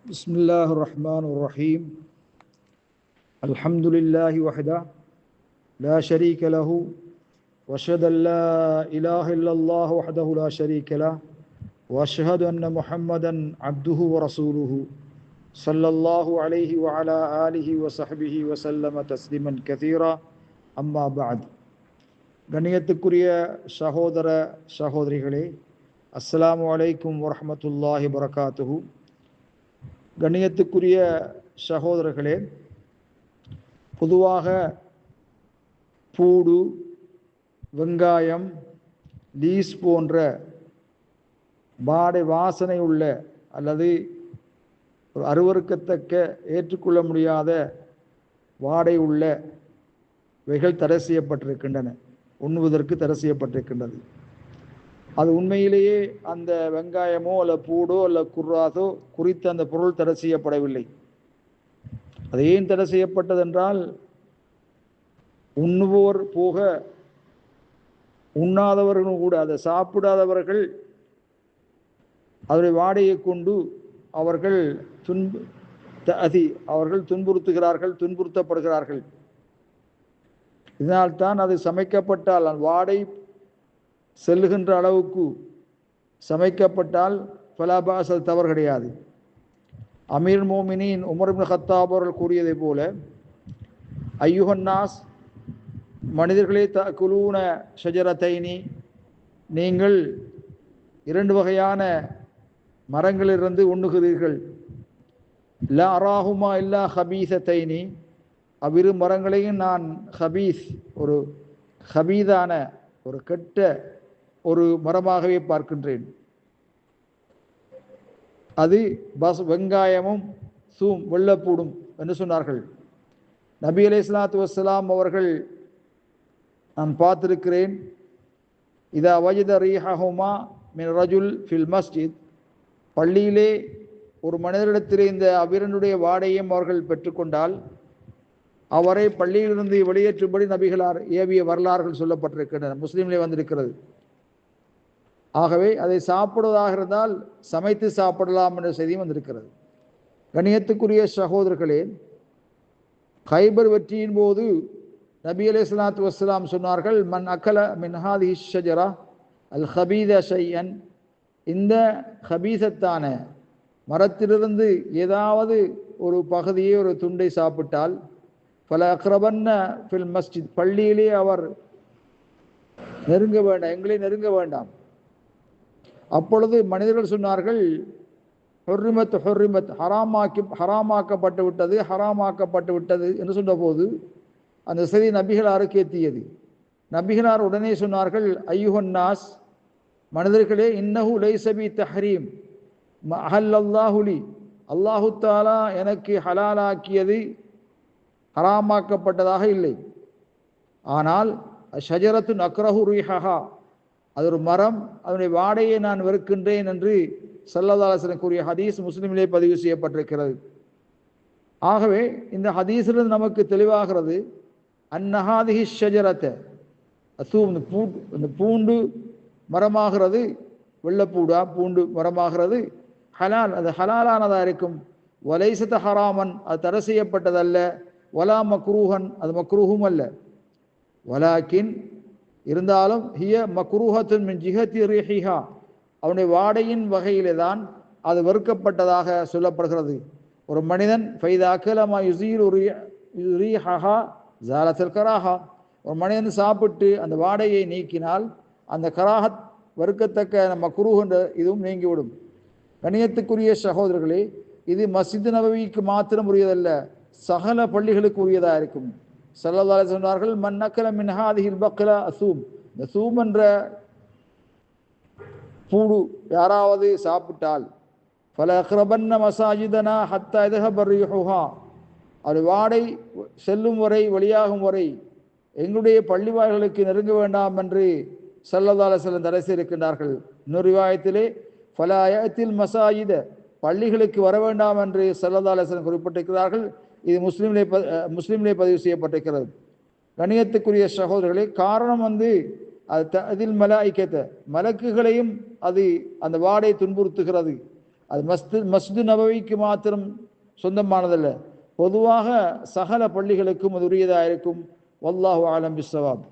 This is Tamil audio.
بسم الله الرحمن الرحيم الحمد لله وحده لا شريك له واشهد ان لا اله الا الله وحده لا شريك له واشهد ان محمدا عبده ورسوله صلى الله عليه وعلى اله وصحبه وسلم تسليما كثيرا اما بعد கண்ணியத்துக்குரிய சகோதர சகோதரிகளே, அஸ்ஸலாமு அலைக்கும் வரஹ்மத்துல்லாஹி வபரகாத்துஹு. கண்ணியத்துக்குரிய சகோதரர்களே, பொதுவாக பூடு, வெங்காயம், லீஸ் போன்ற வாசனை உள்ள அல்லது ஒரு அருவருக்கத்தக்க ஏற்றுக்கொள்ள முடியாத வாடை உள்ள வைகள் தடை செய்யப்பட்டிருக்கின்றன, உண்ணுவதற்கு தடை செய்யப்பட்டிருக்கின்றது. அது உண்மையிலேயே அந்த வெங்காயமோ அல்ல பூடோ அல்ல குர்ராதோ குறித்து அந்த பொருள் தடை செய்யப்படவில்லை. அது ஏன் தடை செய்யப்பட்டதென்றால், உண்ணுவோர் போக உண்ணாதவர்களும் கூட, அதை சாப்பிடாதவர்கள் அதனுடைய வாடையை கொண்டு அவர்கள் துன்புறுத்தப்படுகிறார்கள். இதனால்தான் அது சமைக்கப்பட்டால் வாடை செல்லுகின்ற அளவுக்கு சமைக்கப்பட்டால் ஃபலாபாஸ், அது தவறு கிடையாது. அமீர் மோமினின் உமர் இப்னு கத்தாப் அவர்கள் கூறியதை போல, ஐயுஹன்னாஸ், மனிதர்களே, தஅகுலூன ஷஜரத்தைனி, நீங்கள் இரண்டு வகையான மரங்களிலிருந்து உண்ணுகிறீர்கள். லா அராஹுமா இல்லா ஹபீசத்தைனி, அவ்விரு மரங்களையும் நான் ஹபீஸ், ஒரு ஹபீதான ஒரு கெட்ட ஒரு மரமாகவே பார்க்கின்றேன். அது வெங்காயமும் வெள்ளப்பூடும் என்று சொன்னார்கள். நபி அலைஹிஸ்ஸலாத்து வஸ்ஸலாம் அவர்கள், நான் பார்த்திருக்கிறேன், இதா வஜத ரீஹஹுமா மின் ரஜுல் ஃபில் மஸ்ஜித், பள்ளியிலே ஒரு மனிதரிடத்திலே இந்த அவ்விரண்டுடைய வாடையும் அவர்கள் பெற்றுக்கொண்டால் அவரை பள்ளியிலிருந்து வெளியேற்றும்படி நபிகளார் ஏவிய வரலாறுகள் சொல்லப்பட்டிருக்கின்றன, முஸ்லீமிலே வந்திருக்கிறது. ஆகவே அதை சாப்பிடுவதாக இருந்தால் சமைத்து சாப்பிடலாம் என்ற செய்தியும் வந்திருக்கிறது. கண்ணியத்துக்குரிய சகோதரர்களே, கைபர் வெற்றியின் போது நபி அலைஹிஸ்ஸலாத்து வஸ்ஸலாம் சொன்னார்கள், மன் அக்கல மின் ஹாதிஹி ஷஜரா அல் ஹபீத ஷையன், இந்த ஹபீசத்தான மரத்திலிருந்து ஏதாவது ஒரு பகுதியை, ஒரு துண்டை சாப்பிட்டால், பல அக்ரபன்ன ஃபில் மஸ்ஜித், பள்ளியிலே அவர் நெருங்க வேண்டாம், எங்களை நெருங்க வேண்டாம். அப்பொழுது மனிதர்கள் சொன்னார்கள், ஹொர்ரிமத் ஹொர்ரிமத், ஹராமாக்கப்பட்டு விட்டது, ஹராமாக்கப்பட்டு விட்டது என்று சொன்னபோது அந்த செய்தி நபிகளாருக்கு எத்தியது. நபிகளார் உடனே சொன்னார்கள், ஐயுஹன்னாஸ், மனிதர்களே, இன்னஹு லைஸபி தஹ்ரீம் அஹல்லல்லாஹுலி, அல்லாஹு தஆலா எனக்கு ஹலாலாக்கியது ஹராமாக்கப்பட்டதாக இல்லை. ஆனால் ஷஜரத்துன் அக்ரஹு ரீஹஹா, அது ஒரு மரம், அதனுடைய வாடையை நான் வெறுக்கின்றேன் என்று ஸல்லல்லாஹு அலைஹி வஸல்லம் கூறிய ஹதீஸ் முஸ்லிமிலே பதிவு செய்யப்பட்டிருக்கிறது. ஆகவே இந்த ஹதீஸிலிருந்து நமக்கு தெளிவாகிறது, அன்னஹாதிஹி ஷஜரத அசூம், இந்த பூண்டு மரமாகிறது, வெள்ளப்பூடா பூண்டு மரமாகிறது, ஹலால், அது ஹலாலானதாக இருக்கும். வலைசத ஹராமன், அது தடை செய்யப்பட்டதல்ல. வலா மக்ரூஹன், அது மக்ரூஹும் அல்ல. வலாக்கின், இருந்தாலும் ஹிய மக்ரூஹத்துன் மின் ஜிஹத்தி ரீஹிஹா, அவனுடைய வாடையின் வகையிலே தான் அது வெறுக்கப்பட்டதாக சொல்லப்படுகிறது. ஒரு மனிதன் ஃபைதா அக்கலமா யுஸீலு ரீஹஹா ஜாலத்துல் கராஹா, ஒரு மனிதன் சாப்பிட்டு அந்த வாடையை நீக்கினால் அந்த கராஹத், வெறுக்கத்தக்க மக்ரூஹ் என்ற இதுவும் நீங்கிவிடும். கண்ணியத்துக்குரிய சகோதரர்களே, இது மஸ்ஜித் நபவிக்கு மாத்திரம் உரியதல்ல, சகல பள்ளிகளுக்கு உரியதாக இருக்கும். ஸல்லல்லாஹு அலைஹி சொன்னார்கள், மன் அக்கல மின் ஹாதிஹில் பக்லா அசூம், இந்த சூம் என்ற பூடு யாராவது சாப்பிட்டால், ஃபல அக்ரபன்ன மசாஜிதனா ஹத்தா இதஹப ரீஹுஹா, அது வாடை செல்லும் வரை, வெளியாகும் வரை எங்களுடைய பள்ளிவாய்களுக்கு நெருங்க வேண்டாம் என்று ஸல்லல்லாஹு அலைஹி வஸல்லம் தடை செய்திருக்கிறார்கள். இன்னொரு ரிவாயத்திலே ஃபலா யஅத்தில் மசாஜித, பள்ளிகளுக்கு வர வேண்டாம் என்று ஸல்லல்லாஹு அலைஹி வஸல்லம் குறிப்பிட்டிருக்கிறார்கள். இது முஸ்லிமிலே பதிவு செய்யப்பட்டிருக்கிறது. கண்ணியத்துக்குரிய சகோதரர்களே, காரணம் அது அதில் மலாய்க்கத்தை, மலக்குகளையும் அது அந்த வாடை துன்புறுத்துகிறது. அது மஸ்ஜிது நபவிக்கு மாத்திரம் சொந்தமானதல்ல, பொதுவாக சகல பள்ளிகளுக்கும் அது உரியதாக இருக்கும். வல்லாஹு ஆலம் பிஸ்ஸவாப்.